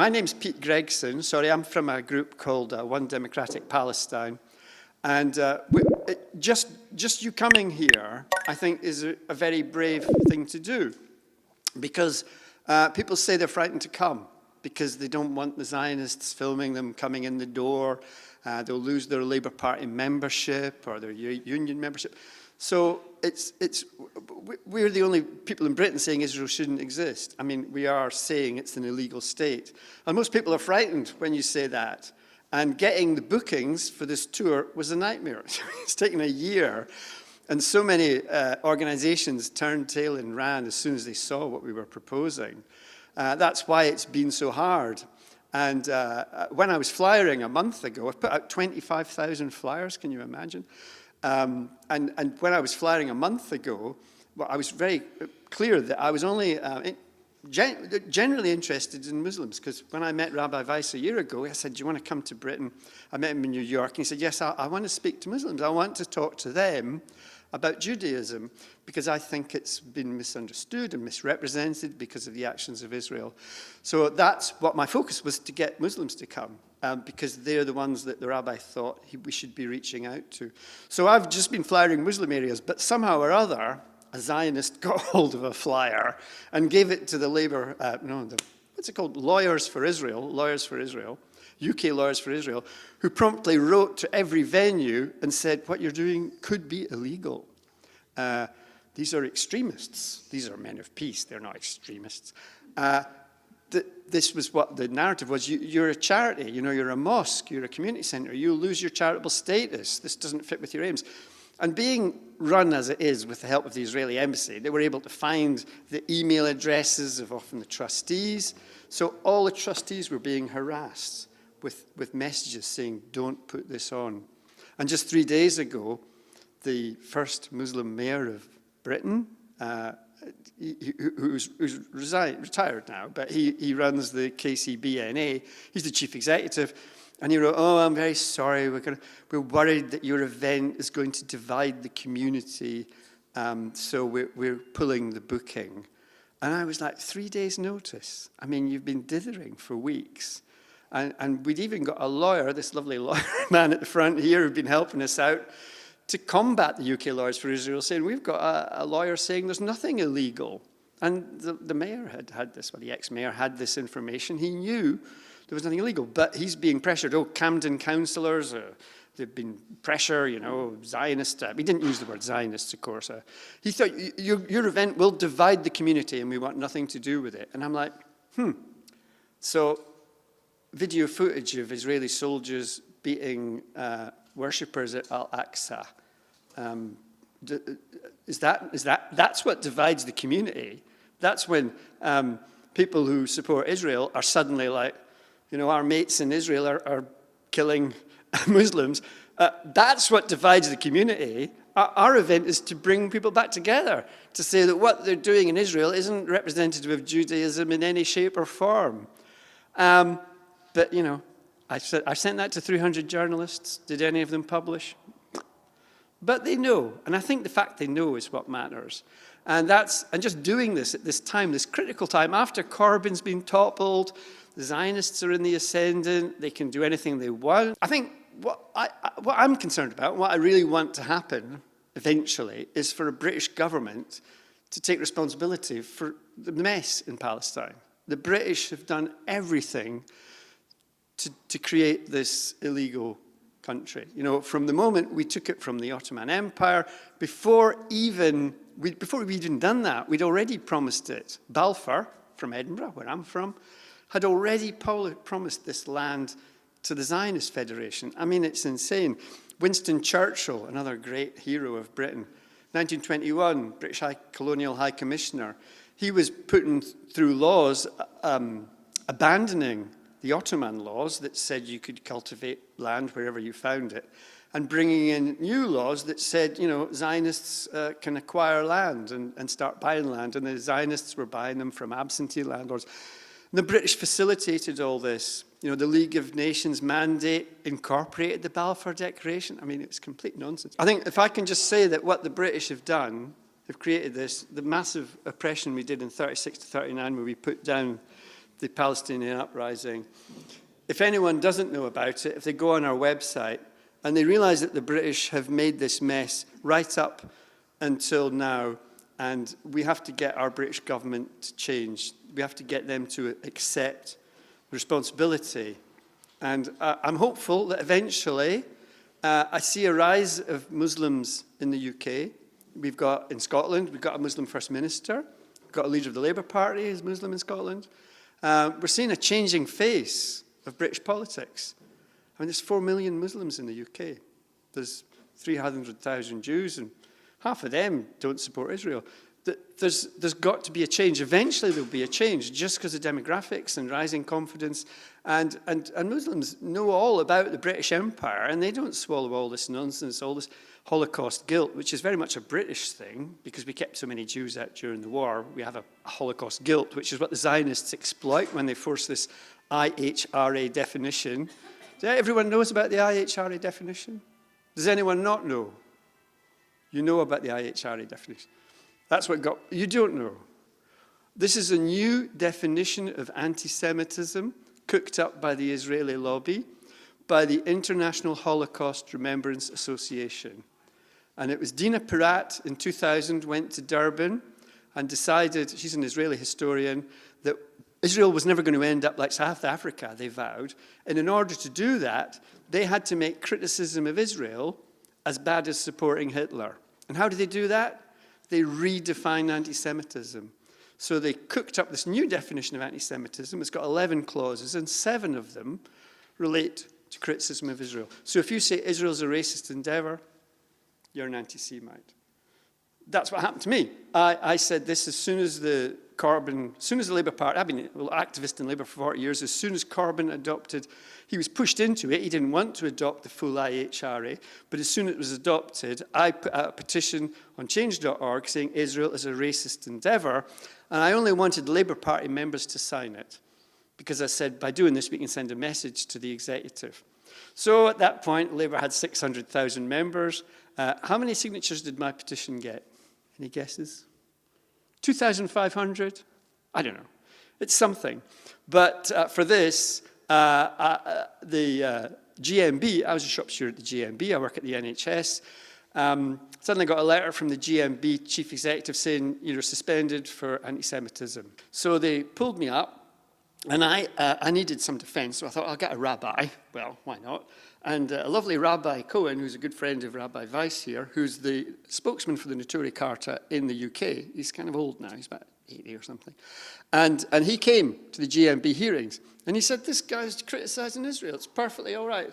my name's Pete Gregson. Sorry, I'm from a group called One Democratic Palestine. And just you coming here, I think, is a very brave thing to do. Because people say they're frightened to come because they don't want the Zionists filming them coming in the door. They'll lose their Labour Party membership or their union membership. So we're the only people in Britain saying Israel shouldn't exist. I mean, we are saying it's an illegal state. And most people are frightened when you say that. And getting the bookings for this tour was a nightmare. It's taken a year. And so many organizations turned tail and ran as soon as they saw what we were proposing. That's why it's been so hard. And when I was flyering a month ago, I put out 25,000 flyers, can you imagine? And when I was flying a month ago, well, I was very clear that I was only generally interested in Muslims, because when I met Rabbi Weiss a year ago, I said, do you want to come to Britain? I met him in New York, and he said, yes, I want to speak to Muslims. I want to talk to them about Judaism, because I think it's been misunderstood and misrepresented because of the actions of Israel. So that's what my focus was, to get Muslims to come, because they're the ones that the rabbi thought we should be reaching out to. So I've just been flyering Muslim areas, but somehow or other, a Zionist got hold of a flyer and gave it to the Labour, what's it called, Lawyers for Israel, UK Lawyers for Israel, who promptly wrote to every venue and said, what you're doing could be illegal. These are extremists. These are men of peace. They're not extremists. This was what the narrative was. You're a charity. You're a mosque. You're a community centre. You'll lose your charitable status. This doesn't fit with your aims. And being run as it is with the help of the Israeli embassy, they were able to find the email addresses of often the trustees. So all the trustees were being harassed with messages saying, don't put this on. And just 3 days ago, the first Muslim mayor of Britain, who's retired now, but he runs the KCBNA, he's the chief executive, and he wrote, oh, I'm very sorry, we're worried that your event is going to divide the community, so we're pulling the booking. And I was like, 3 days notice? I mean, you've been dithering for weeks. And we'd even got a lawyer, this lovely lawyer man at the front here who'd been helping us out to combat the UK Lawyers for Israel, saying, we've got a lawyer saying there's nothing illegal. And the mayor had this, well, the ex-mayor had this information. He knew there was nothing illegal, but he's being pressured. Oh, Camden councillors, there've been pressure, Zionist. He didn't use the word Zionists, of course. He thought, your event will divide the community and we want nothing to do with it. And I'm like, So video footage of Israeli soldiers beating worshippers at Al-Aqsa. That's what divides the community. That's when people who support Israel are suddenly like, our mates in Israel are killing Muslims. That's what divides the community. Our event is to bring people back together, to say that what they're doing in Israel isn't representative of Judaism in any shape or form. But, I sent that to 300 journalists. Did any of them publish? But they know. And I think the fact they know is what matters. And just doing this at this time, this critical time, after Corbyn's been toppled, the Zionists are in the ascendant, they can do anything they want. I think what I'm concerned about, what I really want to happen eventually, is for a British government to take responsibility for the mess in Palestine. The British have done everything to create this illegal country. From the moment we took it from the Ottoman Empire, before we'd even done that, we'd already promised it. Balfour, from Edinburgh, where I'm from, had already promised this land to the Zionist Federation. I mean, it's insane. Winston Churchill, another great hero of Britain, 1921, British Colonial High Commissioner, he was putting through laws abandoning the Ottoman laws that said you could cultivate land wherever you found it, and bringing in new laws that said, Zionists can acquire land and start buying land, and the Zionists were buying them from absentee landlords. And the British facilitated all this. The League of Nations mandate incorporated the Balfour Declaration. I mean, it was complete nonsense. I think if I can just say that what the British have done, they've created this, the massive oppression we did in 36 to 39, where we put down the Palestinian uprising. If anyone doesn't know about it, if they go on our website and they realize that the British have made this mess right up until now, and we have to get our British government to change. We have to get them to accept responsibility. And I'm hopeful that eventually I see a rise of Muslims in the UK. We've got, in Scotland, we've got a Muslim First Minister. We've got a leader of the Labour Party who's Muslim in Scotland. We're seeing a changing face of British politics. I mean, there's 4 million Muslims in the UK. There's 300,000 Jews, and half of them don't support Israel. There's got to be a change. Eventually there'll be a change just because of demographics and rising confidence. And Muslims know all about the British Empire, and they don't swallow all this nonsense, all this Holocaust guilt, which is very much a British thing because we kept so many Jews out during the war. We have a Holocaust guilt, which is what the Zionists exploit when they force this IHRA definition. Everyone knows about the IHRA definition? Does anyone not know? You know about the IHRA definition. That's what got, you don't know. This is a new definition of anti-Semitism cooked up by the Israeli lobby, by the International Holocaust Remembrance Association. And it was Dina Porat in 2000 went to Durban and decided, she's an Israeli historian, that Israel was never going to end up like South Africa, they vowed. And in order to do that, they had to make criticism of Israel as bad as supporting Hitler. And how did they do that? They redefined anti-Semitism. So they cooked up this new definition of anti-Semitism. It's got 11 clauses, and 7 of them relate to criticism of Israel. So if you say Israel's a racist endeavor, you're an anti-Semite. That's what happened to me. I said this as soon as the Labour Party, I've been an activist in Labour for 40 years, as soon as Corbyn adopted, he was pushed into it. He didn't want to adopt the full IHRA, but as soon as it was adopted, I put out a petition on change.org saying Israel is a racist endeavour, and I only wanted Labour Party members to sign it, because I said, by doing this, we can send a message to the executive. So at that point, Labour had 600,000 members. How many signatures did my petition get? Any guesses? 2,500? I don't know. It's something. But for this, the GMB, I was a shop steward at the GMB, I work at the NHS, suddenly got a letter from the GMB chief executive saying, you're suspended for anti-Semitism. So they pulled me up, and I needed some defense, so I thought, I'll get a rabbi. Well, why not? And a lovely Rabbi Cohen, who's a good friend of Rabbi Weiss here, who's the spokesman for the Neturei Karta in the UK. He's kind of old now, he's about 80 or something. And he came to the GMB hearings, and he said, this guy's criticising Israel, it's perfectly all right.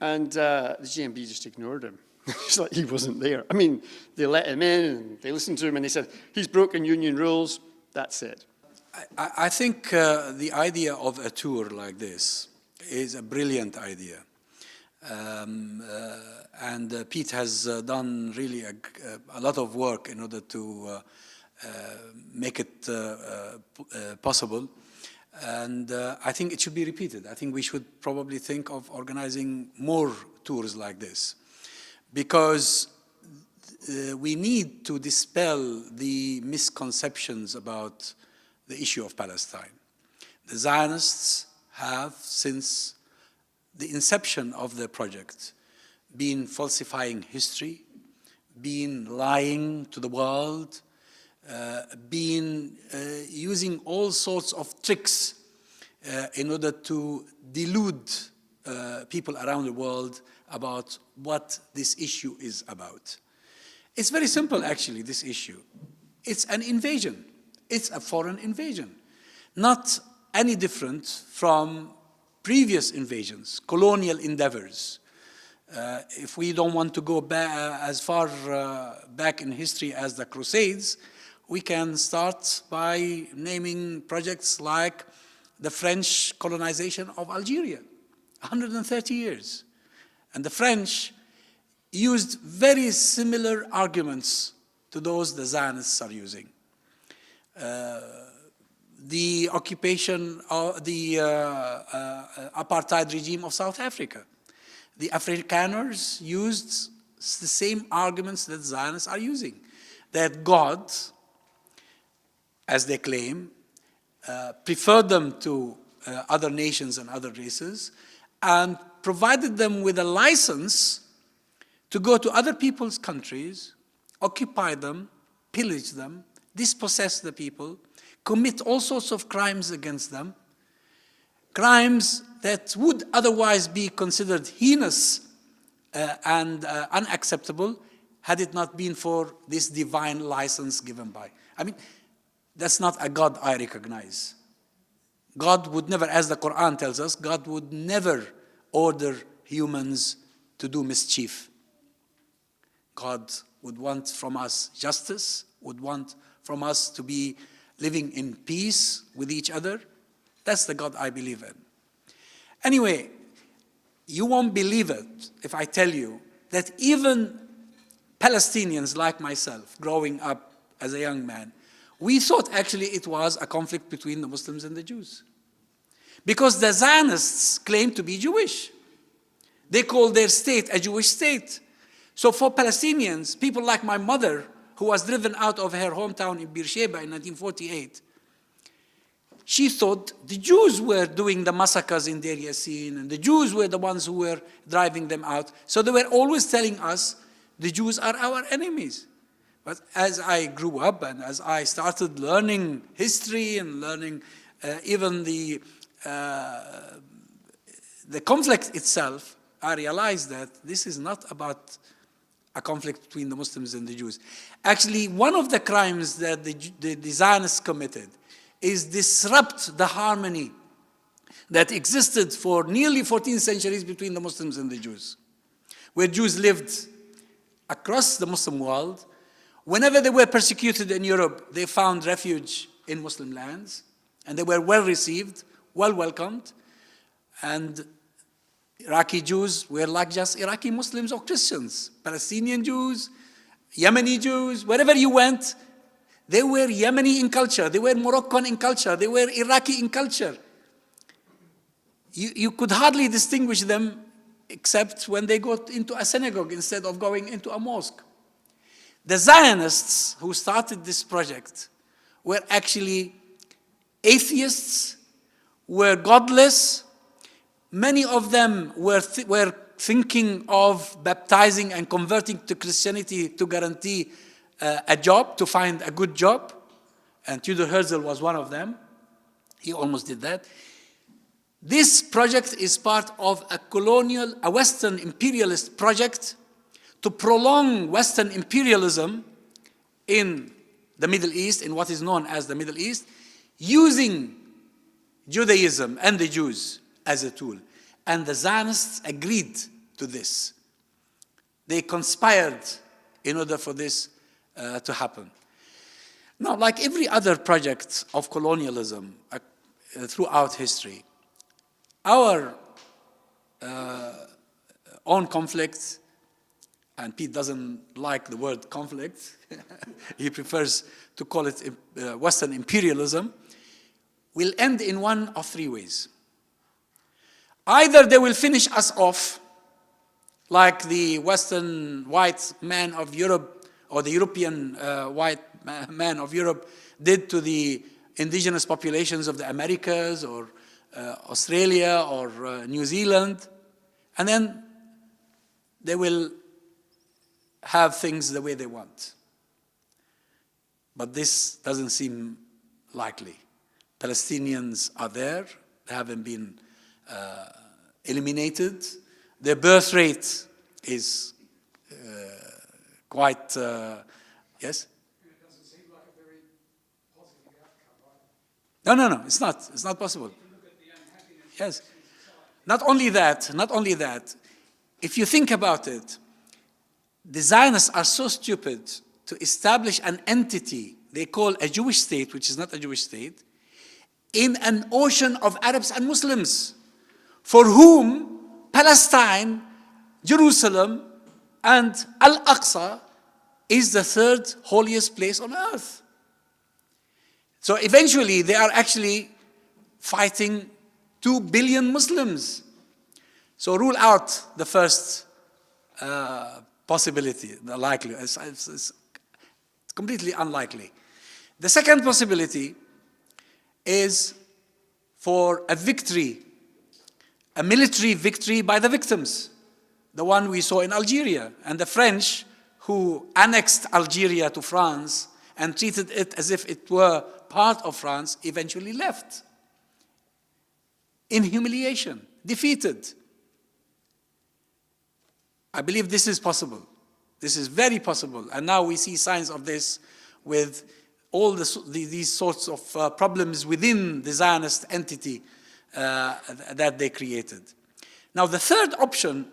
And the GMB just ignored him. It's like he wasn't there. I mean, they let him in, and they listened to him, and they said, he's broken union rules, that's it. I think the idea of a tour like this is a brilliant idea. And Pete has done really a lot of work in order to make it possible. And I think it should be repeated. I think we should probably think of organizing more tours like this, because we need to dispel the misconceptions about the issue of Palestine. The Zionists have, since the inception of the project, been falsifying history, been lying to the world, been using all sorts of tricks in order to delude people around the world about what this issue is about. It's very simple, actually, this issue. It's an invasion. It's a foreign invasion, not any different from previous invasions, colonial endeavors. If we don't want to go as far back in history as the Crusades, we can start by naming projects like the French colonization of Algeria, 130 years. And the French used very similar arguments to those the Zionists are using. The occupation of the apartheid regime of South Africa. The Afrikaners used the same arguments that Zionists are using, that God, as they claim, preferred them to other nations and other races, and provided them with a license to go to other people's countries, occupy them, pillage them, dispossess the people, commit all sorts of crimes against them, crimes that would otherwise be considered heinous and unacceptable had it not been for this divine license given by. I mean, that's not a God I recognize. God would never, as the Quran tells us, God would never order humans to do mischief. God would want from us justice, would want from us to be living in peace with each other. That's the God I believe in. Anyway, you won't believe it if I tell you that even Palestinians like myself, growing up as a young man, we thought actually it was a conflict between the Muslims and the Jews. Because the Zionists claim to be Jewish. They call their state a Jewish state. So for Palestinians, people like my mother, who was driven out of her hometown in Beersheba in 1948, she thought the Jews were doing the massacres in Deir Yassin, and the Jews were the ones who were driving them out. So they were always telling us, the Jews are our enemies. But as I grew up and as I started learning history and learning even the conflict itself, I realized that this is not about a conflict between the Muslims and the Jews. Actually, one of the crimes that the Zionists committed is disrupt the harmony that existed for nearly 14 centuries between the Muslims and the Jews, where Jews lived across the Muslim world. Whenever they were persecuted in Europe, they found refuge in Muslim lands, and they were well received, well welcomed, and Iraqi Jews were like just Iraqi Muslims or Christians. Palestinian Jews, Yemeni Jews, wherever you went, they were Yemeni in culture, they were Moroccan in culture, they were Iraqi in culture. You could hardly distinguish them except when they got into a synagogue instead of going into a mosque. The Zionists who started this project were actually atheists, were godless. Many of them were thinking of baptizing and converting to Christianity to guarantee a job, to find a good job. And Theodor Herzl was one of them. He almost did that. This project is part of a Western imperialist project to prolong Western imperialism in the Middle East, in what is known as the Middle East, using Judaism and the Jews as a tool. And the Zionists agreed to this. They conspired in order for this to happen. Now, like every other project of colonialism throughout history, our own conflict, and Pete doesn't like the word conflict, he prefers to call it Western imperialism, will end in one of three ways. Either they will finish us off, like the Western white man of Europe, or the European white man of Europe did to the indigenous populations of the Americas, or Australia, or New Zealand, and then they will have things the way they want. But this doesn't seem likely. Palestinians are there, they haven't been eliminated. Their birth rate is quite, yes? It doesn't seem like a very positive outcome, right? No, it's not. It's not possible. Yes. Not only that, if you think about it, the Zionists are so stupid to establish an entity they call a Jewish state, which is not a Jewish state, in an ocean of Arabs and Muslims, for whom Palestine, Jerusalem, and Al-Aqsa is the third holiest place on earth. So eventually they are actually fighting 2 billion Muslims. So rule out the first possibility, the likely. It's completely unlikely. The second possibility is for a victory, a military victory by the victims, the one we saw in Algeria, and the French who annexed Algeria to France and treated it as if it were part of France, eventually left in humiliation, defeated. I believe this is possible. This is very possible. And now we see signs of this with all these sorts of problems within the Zionist entity that they created. Now, the third option,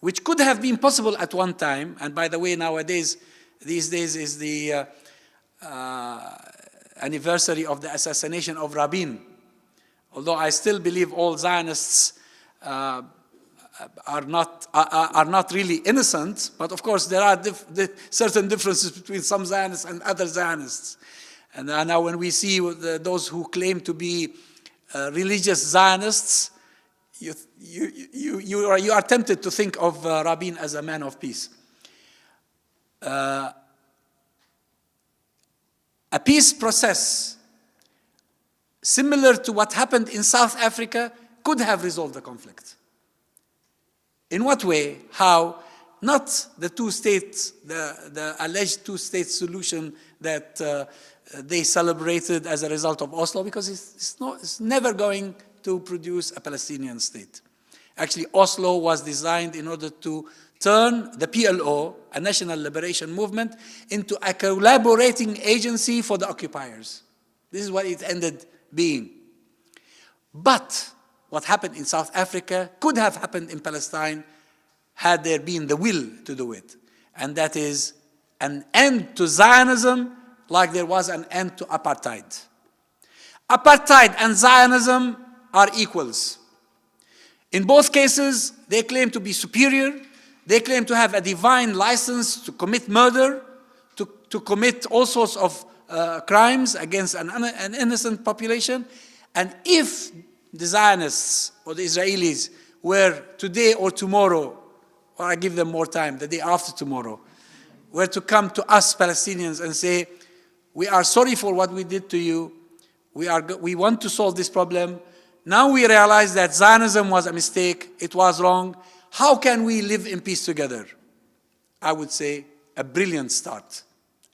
which could have been possible at one time, and by the way, nowadays, these days is the anniversary of the assassination of Rabin. Although I still believe all Zionists are not really innocent, but of course there are certain differences between some Zionists and other Zionists. And now when we see those who claim to be religious Zionists, you are tempted to think of Rabin as a man of peace. A peace process similar to what happened in South Africa could have resolved the conflict. In what way? How? Not the two states, the alleged two-state solution that they celebrated as a result of Oslo, because it's never going to produce a Palestinian state. Actually, Oslo was designed in order to turn the PLO, a national liberation movement, into a collaborating agency for the occupiers. This is what it ended being. But what happened in South Africa could have happened in Palestine had there been the will to do it. And that is an end to Zionism like there was an end to apartheid. Apartheid and Zionism are equals. In both cases, they claim to be superior. They claim to have a divine license to commit murder, to commit all sorts of crimes against an innocent population. And if the Zionists or the Israelis were today or tomorrow, or I give them more time, the day after tomorrow, were to come to us Palestinians and say, we are sorry for what we did to you, we want to solve this problem, now we realize that Zionism was a mistake, it was wrong, how can we live in peace together? I would say a brilliant start,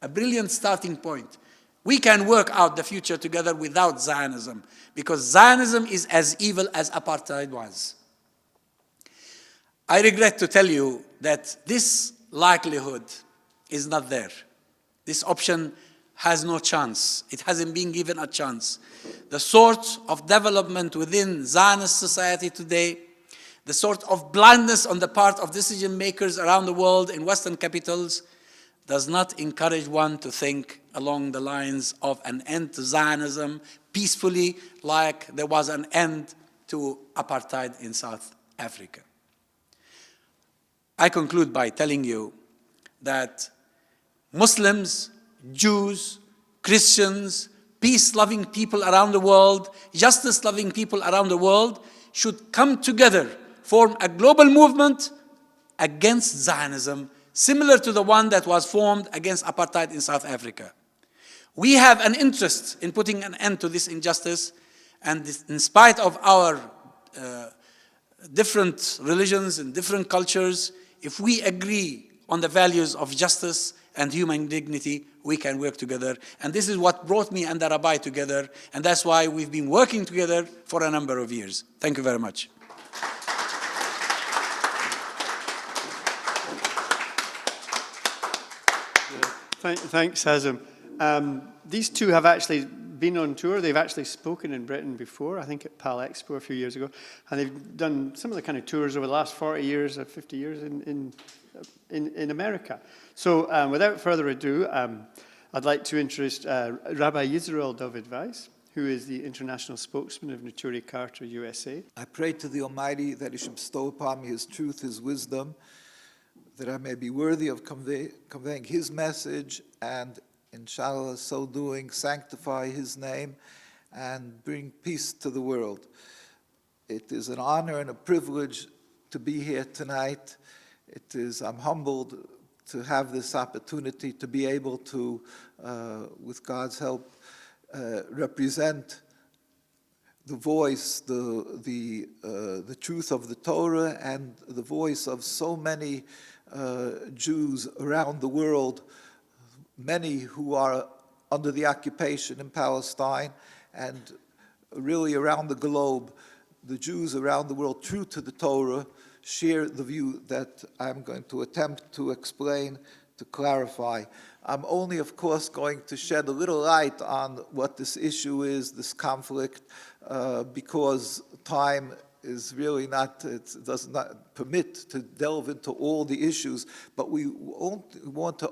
a brilliant starting point. We can work out the future together without Zionism, because Zionism is as evil as apartheid was. I regret to tell you that this likelihood is not there. This option has no chance. It hasn't been given a chance. The sort of development within Zionist society today, the sort of blindness on the part of decision makers around the world in Western capitals does not encourage one to think along the lines of an end to Zionism peacefully, like there was an end to apartheid in South Africa. I conclude by telling you that Muslims, Jews, Christians, peace-loving people around the world, justice-loving people around the world should come together, form a global movement against Zionism, similar to the one that was formed against apartheid in South Africa. We have an interest in putting an end to this injustice, and in spite of our different religions and different cultures, if we agree on the values of justice and human dignity, we can work together. And this is what brought me and the Rabbi together, and that's why we've been working together for a number of years. Thank you very much. Thanks, Azam. These two have actually been on tour. They've actually spoken in Britain before, I think at PAL Expo a few years ago. And they've done similar kind of tours over the last 40 years or 50 years in America. So without further ado, I'd like to introduce Rabbi Yisrael David Weiss, who is the international spokesman of Neturei Karta USA. I pray to the Almighty that He should bestow upon me His truth, His wisdom, that I may be worthy of conveying His message and, inshallah, so doing, sanctify His name and bring peace to the world. It is an honor and a privilege to be here tonight. I'm humbled to have this opportunity to be able to, with God's help, represent the voice, the truth of the Torah, and the voice of so many Jews around the world, many who are under the occupation in Palestine and really around the globe. The Jews around the world, true to the Torah, share the view that I'm going to attempt to explain, to clarify. I'm only, of course, going to shed a little light on what this issue is, this conflict, because time is really not, it does not permit to delve into all the issues, but we want to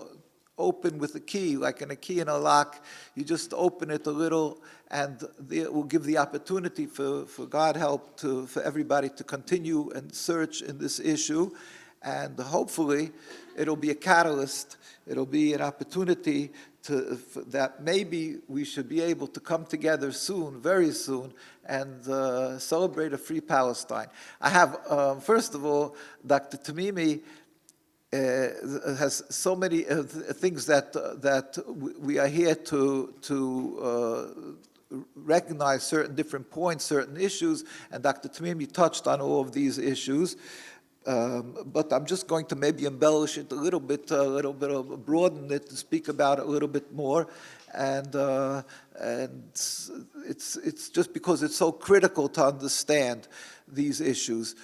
open with a key, like in a key in a lock. You just open it a little, and it will give the opportunity for God help for everybody to continue and search in this issue. And hopefully it'll be a catalyst, it'll be an opportunity that maybe we should be able to come together soon, very soon, and celebrate a free Palestine. I have, first of all, Dr. Tamimi has so many things that we are here to recognize certain different points, certain issues, and Dr. Tamimi touched on all of these issues. But I'm just going to maybe embellish it a little bit, broaden it, to speak about it a little bit more, and it's just because it's so critical to understand these issues.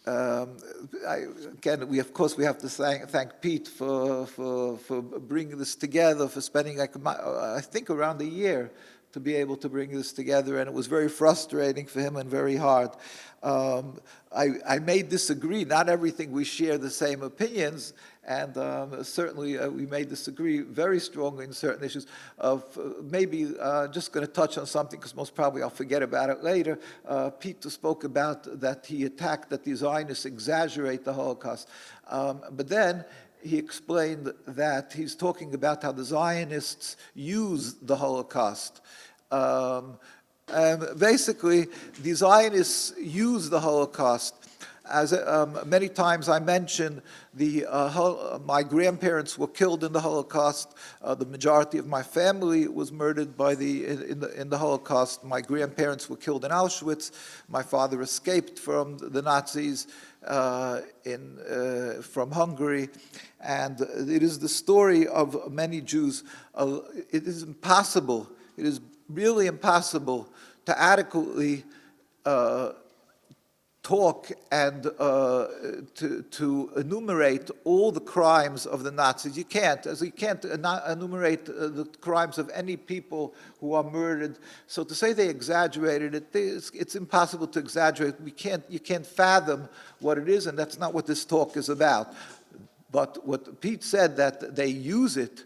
Again, we have to thank Pete for bringing this together, for spending I think around a year to be able to bring this together, and it was very frustrating for him and very hard. I may disagree, not everything we share the same opinions, and certainly we may disagree very strongly in certain issues. Maybe just going to touch on something, because most probably I'll forget about it later. Peter spoke about that he attacked, that the Zionists exaggerate the Holocaust. But then he explained that he's talking about how the Zionists use the Holocaust. And basically, the Zionists use the Holocaust. As many times I mentioned, my grandparents were killed in the Holocaust. The majority of my family was murdered in the Holocaust. My grandparents were killed in Auschwitz. My father escaped from the Nazis from Hungary. And it is the story of many Jews. It is impossible, it is really impossible to adequately talk and to enumerate all the crimes of the Nazis. You can't, as you can't enumerate the crimes of any people who are murdered. So to say they exaggerated it, it's impossible to exaggerate. You can't fathom what it is, and that's not what this talk is about. But what Pete said, that they use it.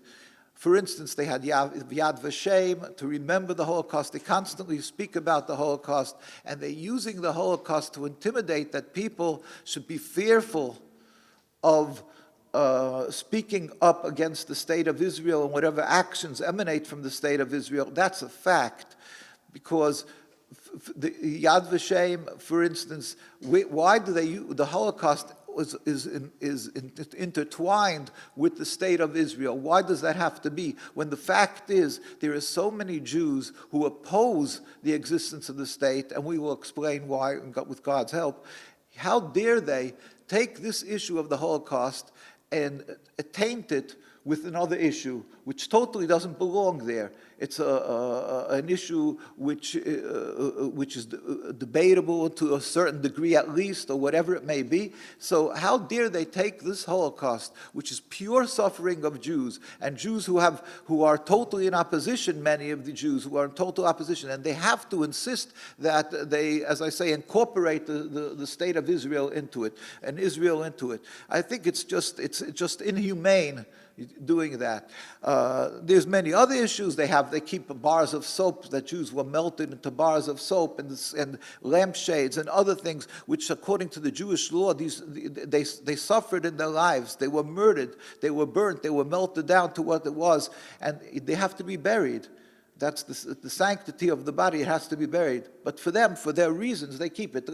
For instance, they had Yad Vashem to remember the Holocaust. They constantly speak about the Holocaust, and they're using the Holocaust to intimidate that people should be fearful of speaking up against the state of Israel and whatever actions emanate from the state of Israel. That's a fact, because the Yad Vashem, for instance, why do they use the Holocaust? Is intertwined with the state of Israel. Why does that have to be? When the fact is, there are so many Jews who oppose the existence of the state, and we will explain why with God's help. How dare they take this issue of the Holocaust and taint it with another issue, which totally doesn't belong there. It's an issue which is debatable to a certain degree at least, or whatever it may be. So how dare they take this Holocaust, which is pure suffering of Jews, and Jews who are totally in opposition, many of the Jews who are in total opposition, and they have to insist that they, as I say, incorporate the state of Israel into it, and Israel into it. I think it's just inhumane doing that. There's many other issues. They keep bars of soap, that Jews were melted into bars of soap, and lampshades and other things, which according to the Jewish law, they suffered in their lives. They were murdered, they were burnt, they were melted down to what it was, and they have to be buried. That's the sanctity of the body. It has to be buried. But for them, for their reasons, they keep it.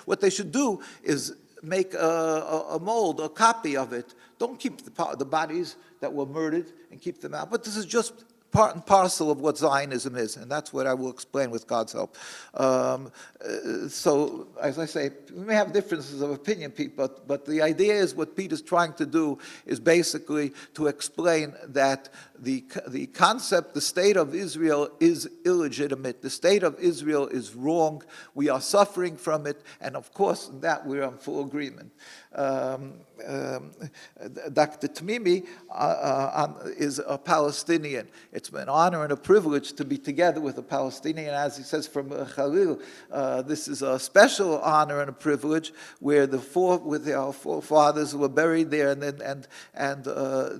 What they should do is make a mold, a copy of it. Don't keep the bodies that were murdered and keep them out. But this is just part and parcel of what Zionism is, and that's what I will explain with God's help. So, as I say, we may have differences of opinion, Pete, but the idea is what Pete is trying to do is basically to explain that the concept, the state of Israel is illegitimate. The state of Israel is wrong. We are suffering from it, and of course, in that we're in full agreement. Dr. Tamimi is a Palestinian. It's an honor and a privilege to be together with a Palestinian. As he says from Khalil, this is a special honor and a privilege where our forefathers were buried there, and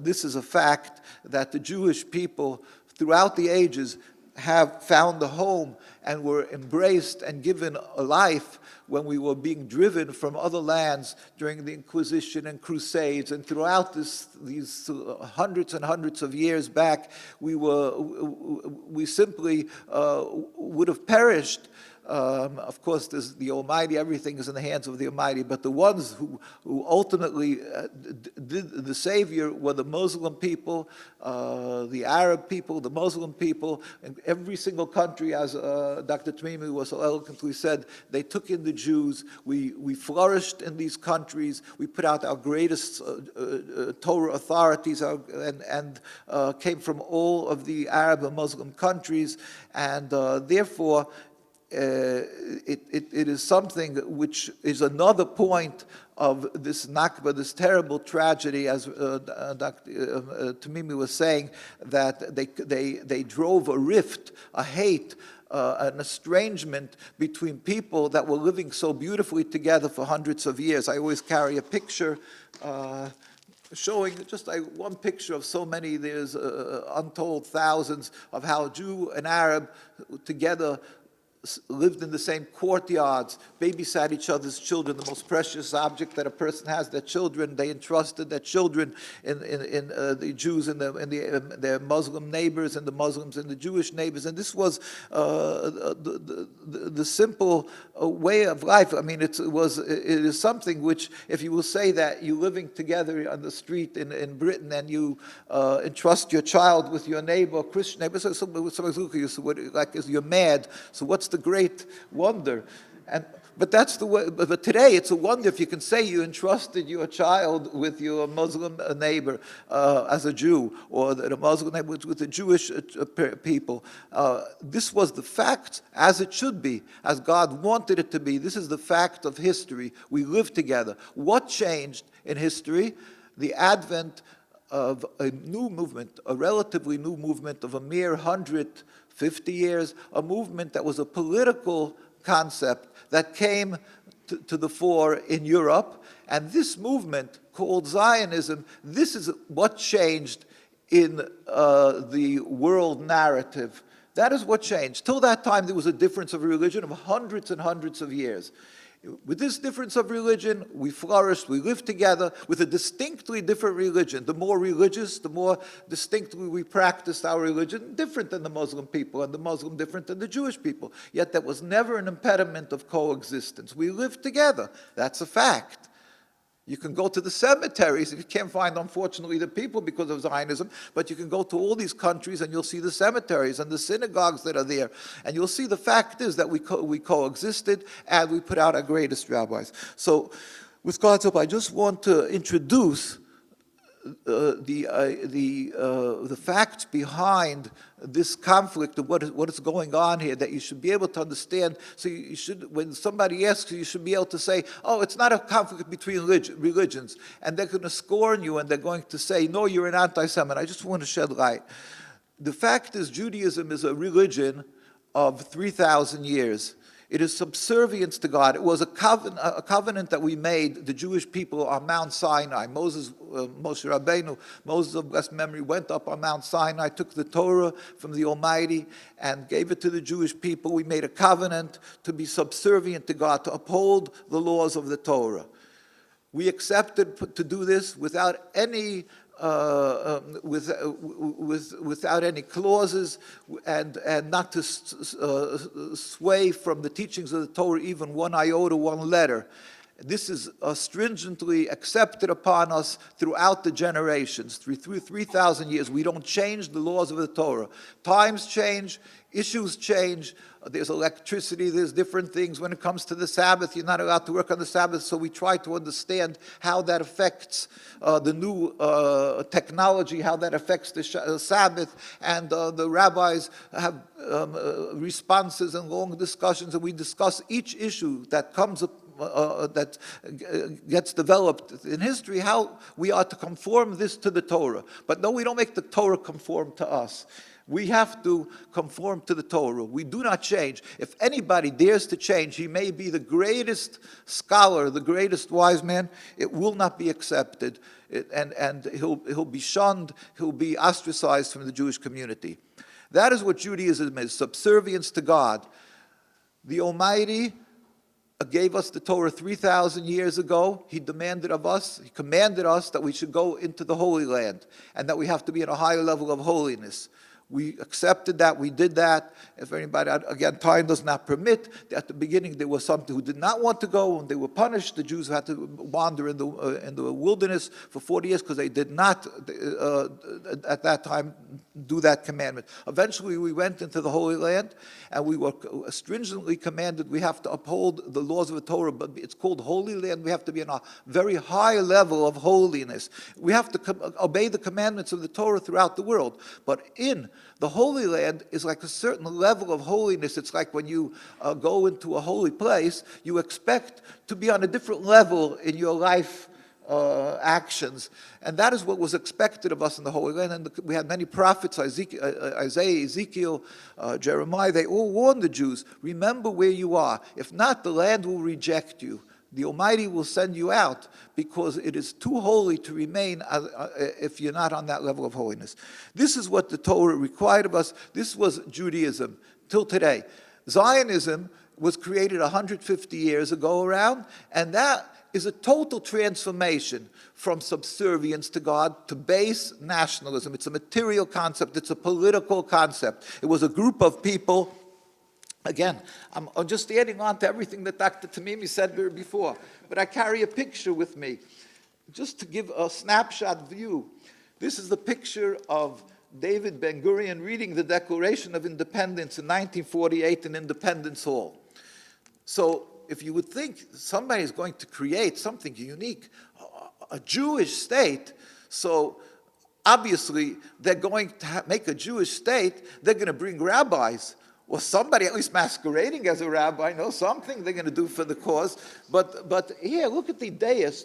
this is a fact that the Jewish people throughout the ages have found a home and were embraced and given a life when we were being driven from other lands during the Inquisition and Crusades. And throughout these hundreds and hundreds of years back, we simply would have perished. Of course, there's the Almighty, everything is in the hands of the Almighty, but the ones who ultimately did the Savior were the Muslim people, the Arab people, the Muslim people, and every single country, as Dr. Tmimi was so eloquently said, they took in the Jews. We flourished in these countries. We put out our greatest Torah authorities and came from all of the Arab and Muslim countries, and therefore, it is something which is another point of this Nakba, this terrible tragedy, as Dr. Tamimi was saying, that they drove a rift, a hate, an estrangement between people that were living so beautifully together for hundreds of years. I always carry a picture showing just one picture of so many. There's untold thousands of how Jew and Arab together lived in the same courtyards, babysat each other's children, the most precious object that a person has, their children. They entrusted their children in the Jews and their Muslim neighbors, and the Muslims and the Jewish neighbors. And this was the simple way of life. I mean, it is something which, if you will say that you're living together on the street in Britain and you entrust your child with your neighbor, Christian neighbor, somebody's looking at you, like, you're mad, so what's the great wonder? But that's the way. But today it's a wonder if you can say you entrusted your child with your Muslim neighbor as a Jew, or the Muslim neighbor with the Jewish people. This was the fact, as it should be, as God wanted it to be. This is the fact of history. We live together. What changed in history? The advent of a new movement, a relatively new movement of a mere 150 years, a movement that was a political concept that came to the fore in Europe. And this movement, called Zionism, this is what changed in the world narrative. That is what changed. Till that time, there was a difference of religion of hundreds and hundreds of years. With this difference of religion, we flourished, we lived together with a distinctly different religion. The more religious, the more distinctly we practiced our religion, different than the Muslim people, and the Muslim different than the Jewish people. Yet that was never an impediment of coexistence. We lived together. That's a fact. You can go to the cemeteries, if you can't find, unfortunately, the people because of Zionism, but you can go to all these countries and you'll see the cemeteries and the synagogues that are there. And you'll see the fact is that we coexisted and we put out our greatest rabbis. So with God's help, I just want to introduce the facts behind this conflict of what is going on here, that you should be able to understand. So you should, when somebody asks you, you should be able to say, oh, it's not a conflict between religions. And they're going to scorn you and they're going to say, no, you're an anti-Semite. I just want to shed light. The fact is, Judaism is a religion of 3,000 years. It is subservience to God. It was a covenant that we made, the Jewish people, on Mount Sinai. Moses of blessed memory, went up on Mount Sinai, took the Torah from the Almighty, and gave it to the Jewish people. We made a covenant to be subservient to God, to uphold the laws of the Torah. We accepted to do this without any without any clauses, and not to sway from the teachings of the Torah, even one iota, one letter. This is stringently accepted upon us throughout the generations. Through 3,000 years, we don't change the laws of the Torah. Times change, issues change. There's electricity, there's different things. When it comes to the Sabbath, you're not allowed to work on the Sabbath, so we try to understand how that affects the new technology, how that affects the Sabbath, and the rabbis have responses and long discussions, and we discuss each issue that comes up that gets developed in history, how we are to conform this to the Torah. But no, we don't make the Torah conform to us. We have to conform to the Torah. We do not change. If anybody dares to change, he may be the greatest scholar, the greatest wise man, it will not be accepted. And he'll be shunned, he'll be ostracized from the Jewish community. That is what Judaism is, subservience to God. The Almighty gave us the Torah 3,000 years ago. He demanded of us, he commanded us that we should go into the Holy Land and that we have to be at a higher level of holiness. We accepted that, we did that. If anybody, again, time does not permit, at the beginning there was some who did not want to go and they were punished. The Jews had to wander in the wilderness for 40 years because they did not, at that time, do that commandment. Eventually we went into the Holy Land and we were stringently commanded we have to uphold the laws of the Torah, but it's called Holy Land. We have to be in a very high level of holiness. We have to obey the commandments of the Torah throughout the world. But in the Holy Land is like a certain level of holiness. It's like when you go into a holy place, you expect to be on a different level in your life actions. And that is what was expected of us in the Holy Land. And we had many prophets, Isaiah, Ezekiel, Jeremiah, they all warned the Jews, remember where you are. If not, the land will reject you. The Almighty will send you out because it is too holy to remain if you're not on that level of holiness. This is what the Torah required of us. This was Judaism till today. Zionism was created 150 years ago around, and that is a total transformation from subservience to God to base nationalism. It's a material concept. It's a political concept. It was a group of people. Again, I'm just adding on to everything that Dr. Tamimi said before, but I carry a picture with me just to give a snapshot view. This is the picture of David Ben-Gurion reading the Declaration of Independence in 1948 in Independence Hall. So if you would think somebody is going to create something unique, a Jewish state, so obviously they're going to make a Jewish state, they're going to bring rabbis, or somebody at least masquerading as a rabbi, know something they're going to do for the cause. But here, look at the dais.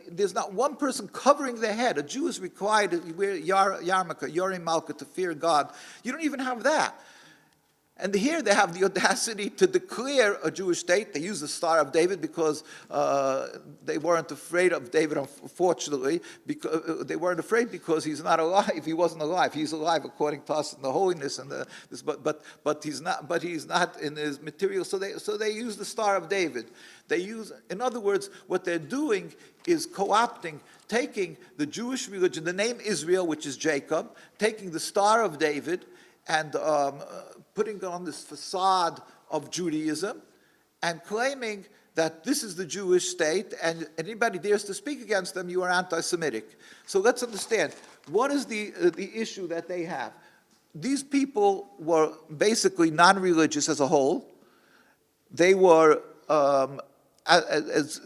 There's not one person covering their head. A Jew is required to wear yarmulke, yorim malka, to fear God. You don't even have that. And here they have the audacity to declare a Jewish state. They use the Star of David because they weren't afraid of David, unfortunately. Because they weren't afraid because he's not alive. He wasn't alive. He's alive according to us in the holiness and but he's not in his material. So they use the Star of David. They use, in other words, what they're doing is co-opting, taking the Jewish religion, the name Israel, which is Jacob, taking the Star of David, and putting on this facade of Judaism and claiming that this is the Jewish state, and anybody dares to speak against them, you are anti-Semitic. So let's understand, what is the issue that they have? These people were basically non-religious as a whole. They were,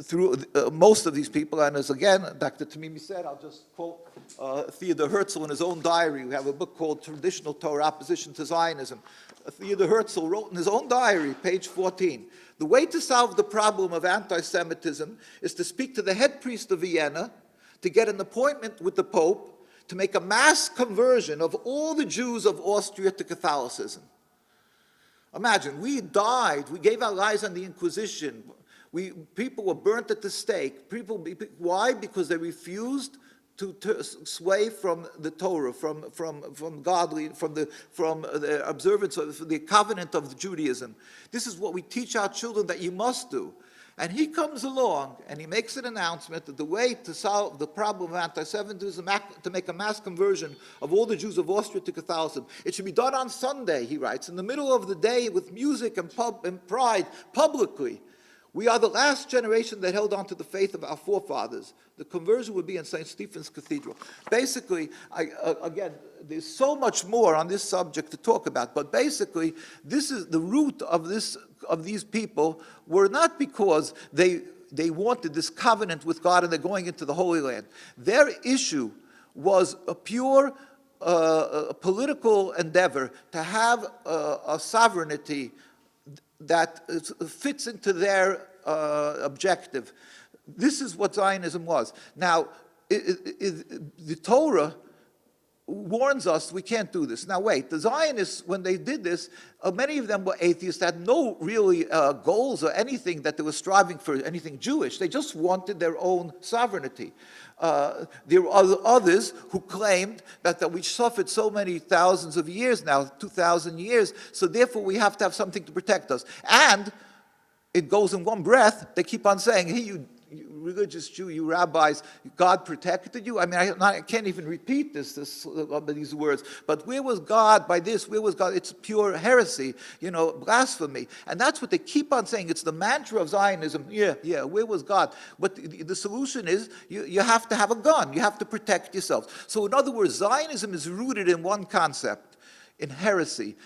through most of these people, and as again, Dr. Tamimi said, I'll just quote Theodor Herzl in his own diary. We have a book called Traditional Torah, Opposition to Zionism. Theodor Herzl wrote in his own diary, page 14, the way to solve the problem of anti-Semitism is to speak to the head priest of Vienna, to get an appointment with the Pope, to make a mass conversion of all the Jews of Austria to Catholicism. Imagine, we died, we gave our lives on the Inquisition, people were burnt at the stake. Why? Because they refused to sway from the Torah, from the observance of the covenant of Judaism. This is what we teach our children that you must do. And he comes along and he makes an announcement that the way to solve the problem of anti-Semitism is to make a mass conversion of all the Jews of Austria to Catholicism. It should be done on Sunday, he writes, in the middle of the day with music and pride, publicly. We are the last generation that held on to the faith of our forefathers. The conversion would be in St. Stephen's Cathedral. Basically, again, there's so much more on this subject to talk about, but basically, this is the root of these people were not because they wanted this covenant with God and they're going into the Holy Land. Their issue was a pure political endeavor to have a sovereignty that fits into their objective. This is what Zionism was. Now, the Torah warns us we can't do this. Now wait, the Zionists, when they did this, many of them were atheists, had no really goals or anything that they were striving for, anything Jewish. They just wanted their own sovereignty. There were others who claimed that we suffered so many thousands of years now, 2,000 years, so therefore we have to have something to protect us. And it goes in one breath, they keep on saying, hey, you religious Jew, you rabbis, God protected you. I mean, I can't even repeat these words. But where was God by this? Where was God? It's pure heresy, blasphemy. And that's what they keep on saying. It's the mantra of Zionism. Yeah, where was God? But the solution is you have to have a gun. You have to protect yourself. So in other words, Zionism is rooted in one concept, in heresy.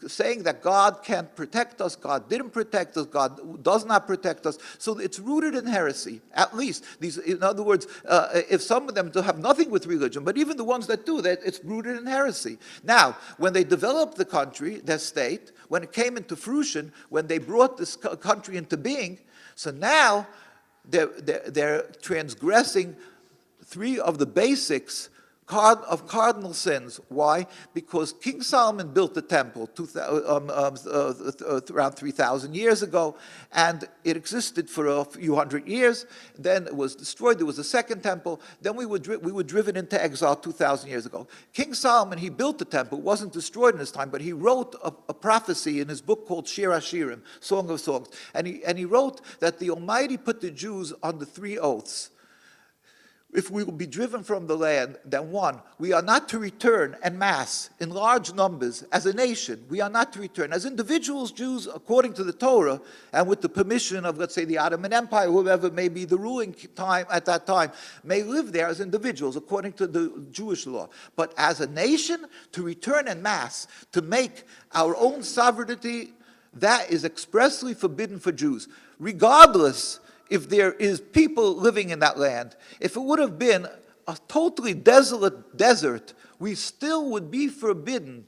Saying that God can't protect us, God didn't protect us, God does not protect us. So it's rooted in heresy, at least. In other words, if some of them have nothing with religion, but even the ones that do, it's rooted in heresy. Now, when they developed the country, their state, when it came into fruition, when they brought this country into being, so now they're transgressing three of the basics of cardinal sins. Why? Because King Solomon built the temple around 3,000 years ago, and it existed for a few hundred years. Then it was destroyed. There was a second temple. Then we were driven into exile 2,000 years ago. King Solomon, he built the temple. It wasn't destroyed in his time, but he wrote a prophecy in his book called Shir HaShirim, Song of Songs. And he wrote that the Almighty put the Jews on the three oaths. If we will be driven from the land, then one, we are not to return en masse, in large numbers, as a nation. We are not to return. As individuals, Jews, according to the Torah, and with the permission of, let's say, the Ottoman Empire, whoever may be the ruling time at that time, may live there as individuals, according to the Jewish law. But as a nation, to return en masse, to make our own sovereignty, that is expressly forbidden for Jews, regardless if there is people living in that land. If it would have been a totally desolate desert, we still would be forbidden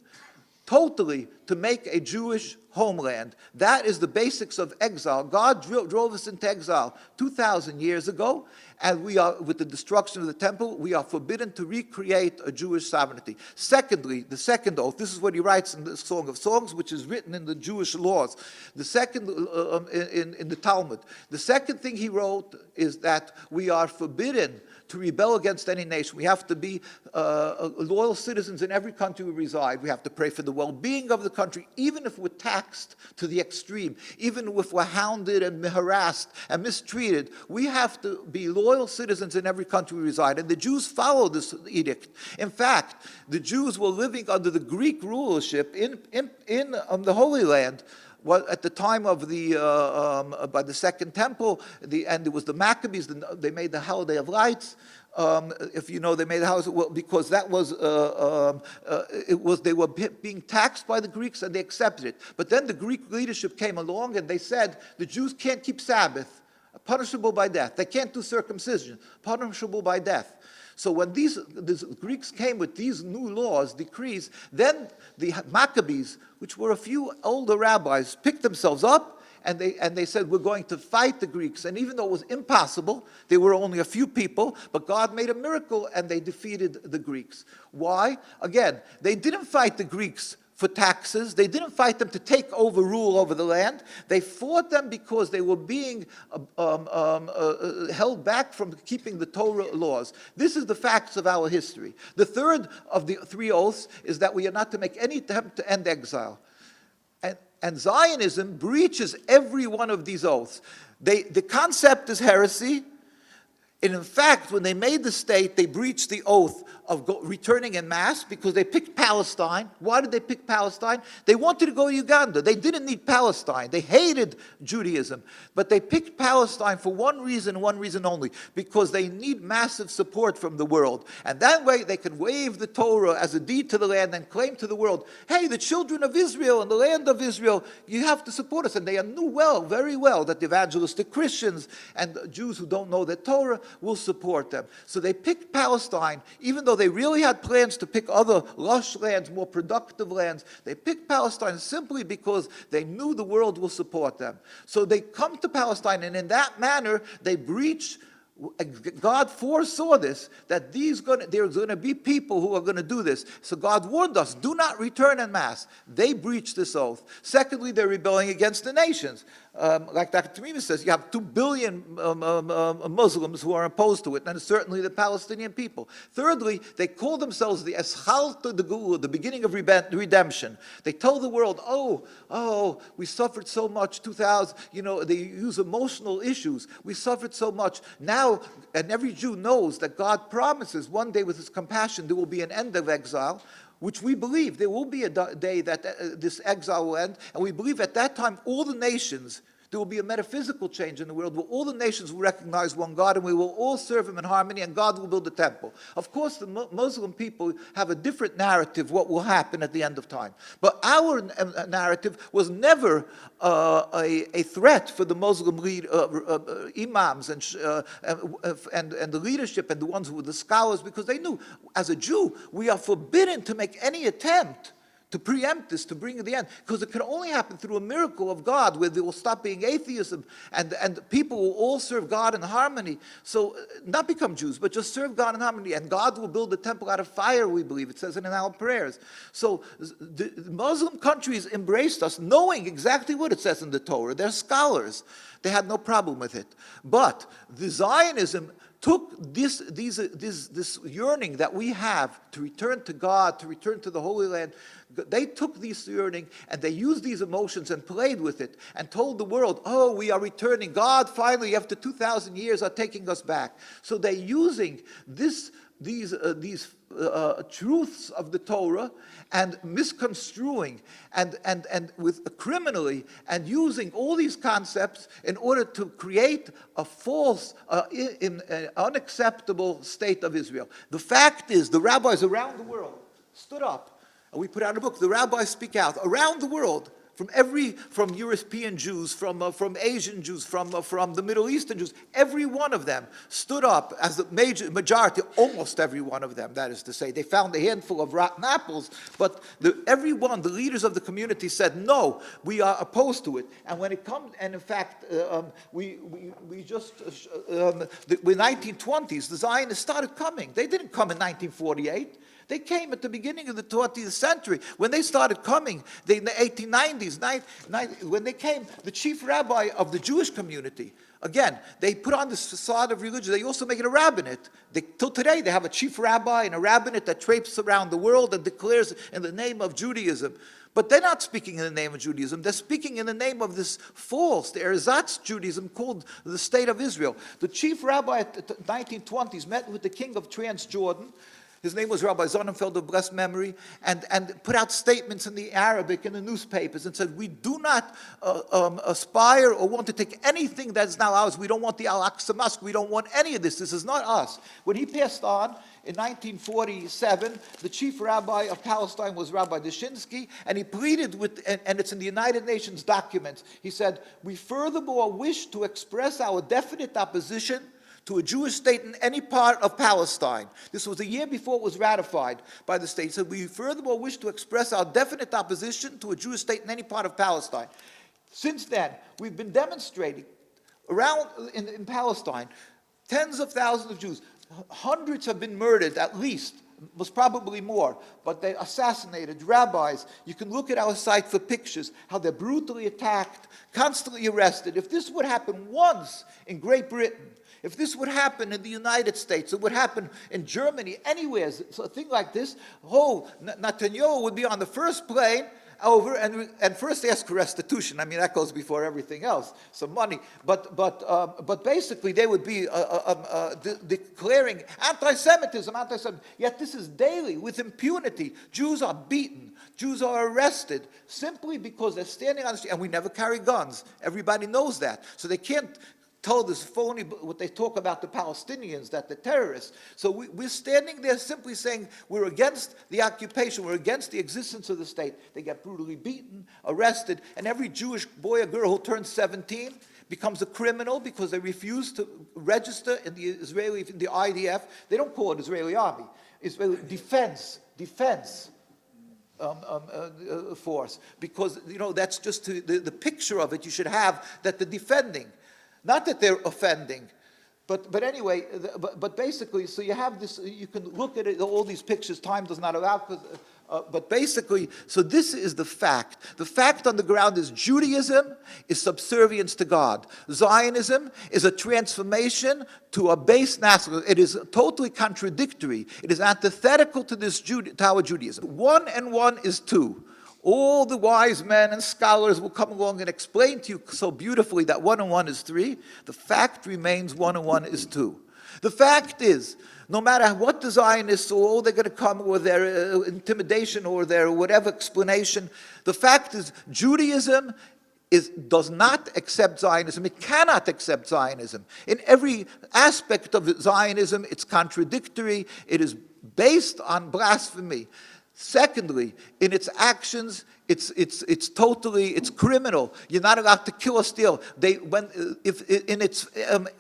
totally to make a Jewish homeland. That is the basics of exile. God drove us into exile 2,000 years ago, and we are, with the destruction of the temple, we are forbidden to recreate a Jewish sovereignty. Secondly, the second oath, this is what he writes in the Song of Songs, which is written in the Jewish laws. The second, in the Talmud. The second thing he wrote is that we are forbidden to rebel against any nation. We have to be loyal citizens in every country we reside. We have to pray for the well-being of the country, even if we're taxed to the extreme, even if we're hounded and harassed and mistreated. We have to be loyal citizens in every country we reside. And the Jews follow this edict. In fact, the Jews were living under the Greek rulership in the Holy Land. Well, at the time of by the Second Temple, and it was the Maccabees, they made the Holiday of Lights. If you know, they made the house, well, because that was, they were being taxed by the Greeks and they accepted it. But then the Greek leadership came along and they said, the Jews can't keep Sabbath, punishable by death. They can't do circumcision, punishable by death. So when the Greeks came with these new laws, decrees, then the Maccabees, which were a few older rabbis, picked themselves up and they said, we're going to fight the Greeks. And even though it was impossible, there were only a few people, but God made a miracle and they defeated the Greeks. Why? Again, they didn't fight the Greeks for taxes. They didn't fight them to take over rule over the land. They fought them because they were being held back from keeping the Torah laws. This is the facts of our history. The third of the three oaths is that we are not to make any attempt to end exile. And Zionism breaches every one of these oaths. The concept is heresy. And in fact, when they made the state, they breached the oath returning en masse because they picked Palestine. Why did they pick Palestine? They wanted to go to Uganda. They didn't need Palestine. They hated Judaism. But they picked Palestine for one reason only, because they need massive support from the world. And that way they can wave the Torah as a deed to the land and claim to the world, hey, the children of Israel and the land of Israel, you have to support us. And they knew very well, that the evangelistic Christians and Jews who don't know the Torah will support them. So they picked Palestine, even though they really had plans to pick other lush lands, more productive lands. They picked Palestine simply because they knew the world will support them. So they come to Palestine, and in that manner, they breach. God foresaw this, that there's going to be people who are going to do this. So God warned us, do not return en masse. They breached this oath. Secondly, they're rebelling against the nations. Like Dr. Temimmi says, you have 2 billion Muslims who are opposed to it, and certainly the Palestinian people. Thirdly, they call themselves the Eschalta de Gula, the beginning of redemption. They tell the world, oh, we suffered so much, 2000, they use emotional issues. We suffered so much. Now, and every Jew knows that God promises one day with his compassion there will be an end of exile, which we believe there will be a day that this exile will end, and we believe at that time all the nations, there will be a metaphysical change in the world where all the nations will recognize one God, and we will all serve him in harmony, and God will build a temple. Of course, the Muslim people have a different narrative what will happen at the end of time. But our narrative was never a threat for the Muslim imams and the leadership and the ones who were the scholars, because they knew, as a Jew, we are forbidden to make any attempt to preempt this, to bring it to the end, because it can only happen through a miracle of God, where there will stop being atheism, and people will all serve God in harmony. So, not become Jews, but just serve God in harmony, and God will build the temple out of fire, we believe. It says it in our prayers. So, the Muslim countries embraced us, knowing exactly what it says in the Torah. They're scholars. They had no problem with it. But the Zionism took this yearning that we have to return to God, to return to the Holy Land. They took this yearning and they used these emotions and played with it and told the world, oh, we are returning. God finally, after 2,000 years, are taking us back. So they're using these truths of the Torah and misconstruing and with criminally and using all these concepts in order to create a false, unacceptable state of Israel. The fact is, the rabbis around the world stood up, and we put out a book. The rabbis speak out around the world. From European Jews, from Asian Jews, from the Middle Eastern Jews, every one of them stood up as the majority, almost every one of them, that is to say. They found a handful of rotten apples, but the leaders of the community said, no, we are opposed to it. And when it comes, and in fact, the 1920s, the Zionists started coming. They didn't come in 1948. They came at the beginning of the 20th century. When they started coming, in the 1890s, when they came, the chief rabbi of the Jewish community, again, they put on this facade of religion. They also make it a rabbinate. Till today, they have a chief rabbi and a rabbinate that traipses around the world and declares in the name of Judaism. But they're not speaking in the name of Judaism. They're speaking in the name of this false, the ersatz Judaism called the State of Israel. The chief rabbi at the 1920s met with the king of Transjordan. His name was Rabbi Sonnenfeld of blessed memory, and put out statements in the Arabic in the newspapers and said, we do not aspire or want to take anything that is now ours. We don't want the Al-Aqsa Mosque. We don't want any of this. This is not us. When he passed on in 1947, the chief rabbi of Palestine was Rabbi Dushinsky, and he pleaded with, and it's in the United Nations documents, he said, we furthermore wish to express our definite opposition to a Jewish state in any part of Palestine. This was a year before it was ratified by the state. He said, we furthermore wish to express our definite opposition to a Jewish state in any part of Palestine. Since then, we've been demonstrating around in Palestine, tens of thousands of Jews. Hundreds have been murdered, at least, was probably more, but they assassinated rabbis. You can look at our site for pictures, how they're brutally attacked, constantly arrested. If this would happen once in Great Britain, if this would happen in the United States, it would happen in Germany, anywhere, so a thing like this, Netanyahu would be on the first plane, over, and first they ask for restitution. I mean, that goes before everything else, some money. But basically, they would be declaring anti-Semitism, anti-Semitism. Yet this is daily, with impunity. Jews are beaten. Jews are arrested simply because they're standing on the street, and we never carry guns. Everybody knows that. So they can't tell this phony, what they talk about the Palestinians, that they're terrorists. So we're standing there simply saying we're against the occupation, we're against the existence of the state. They get brutally beaten, arrested, and every Jewish boy or girl who turns 17 becomes a criminal because they refuse to register in the IDF. They don't call it Israeli army. Israeli defense force, because that's just the picture of it you should have, that they're defending, not that they're offending. But anyway, but basically, so you have this. You can look at it, all these pictures. Time does not allow. But basically, so this is the fact. The fact on the ground is Judaism is subservience to God. Zionism is a transformation to a base nationalism. It is totally contradictory. It is antithetical to this to our Judaism. 1 and 1 is 2. All the wise men and scholars will come along and explain to you so beautifully that 1 and 1 is 3. The fact remains 1 and 1 is 2. The fact is, no matter what the Zionists or they're going to come with their intimidation or their whatever explanation, the fact is Judaism does not accept Zionism. It cannot accept Zionism. In every aspect of Zionism, it's contradictory. It is based on blasphemy. Secondly, in its actions, it's criminal. You're not allowed to kill or steal. In its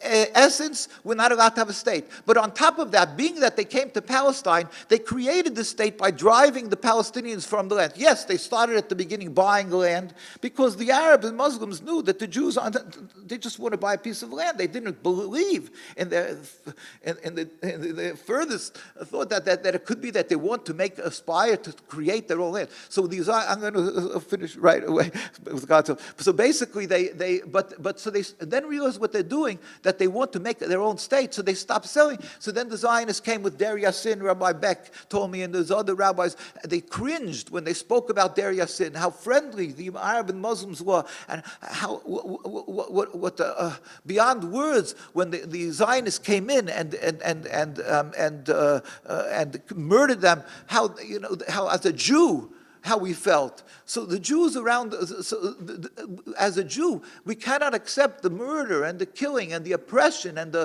essence, we're not allowed to have a state. But on top of that, being that they came to Palestine, they created the state by driving the Palestinians from the land. Yes, they started at the beginning buying land because the Arabs and Muslims knew that the Jews, they just want to buy a piece of land. They didn't believe in the furthest thought that it could be that they want to aspire to create their own land. So I'm going to finish right away with God's help. So basically, they then realize what they're doing, that they want to make their own state, so they stop selling. So then the Zionists came with Der Yassin. Rabbi Beck told me, and there's other rabbis, they cringed when they spoke about Der Yassin, how friendly the Arab and Muslims were, and how beyond words when the Zionists came in and murdered them. How as a Jew, how we felt. So the Jews around, as a Jew, we cannot accept the murder and the killing and the oppression and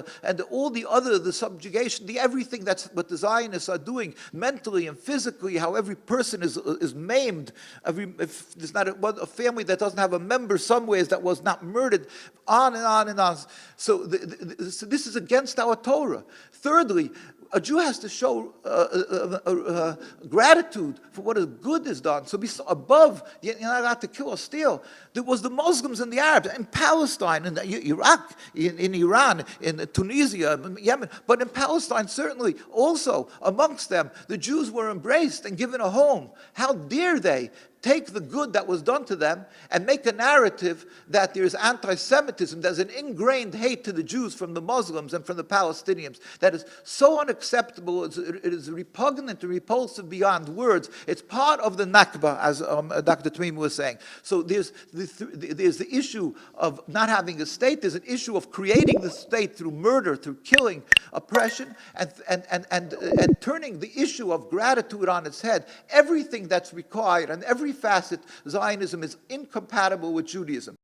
all the subjugation, everything that's what the Zionists are doing mentally and physically, how every person is maimed. If there's not a family that doesn't have a member somewhere that was not murdered, on and on and on. So this is against our Torah. Thirdly, a Jew has to show gratitude for what is good is done. So be above, you're not allowed to kill or steal. There was the Muslims and the Arabs in Palestine, in Iraq, in Iran, in Tunisia, in Yemen. But in Palestine, certainly, also amongst them, the Jews were embraced and given a home. How dare they take the good that was done to them and make a narrative that there's anti-Semitism, there's an ingrained hate to the Jews from the Muslims and from the Palestinians that is so unacceptable, it is repugnant and repulsive beyond words. It's part of the Nakba, as Dr. Tmimi was saying. So there's the issue of not having a state, there's an issue of creating the state through murder, through killing, oppression, and turning the issue of gratitude on its head. Everything that's required and every facet, Zionism is incompatible with Judaism.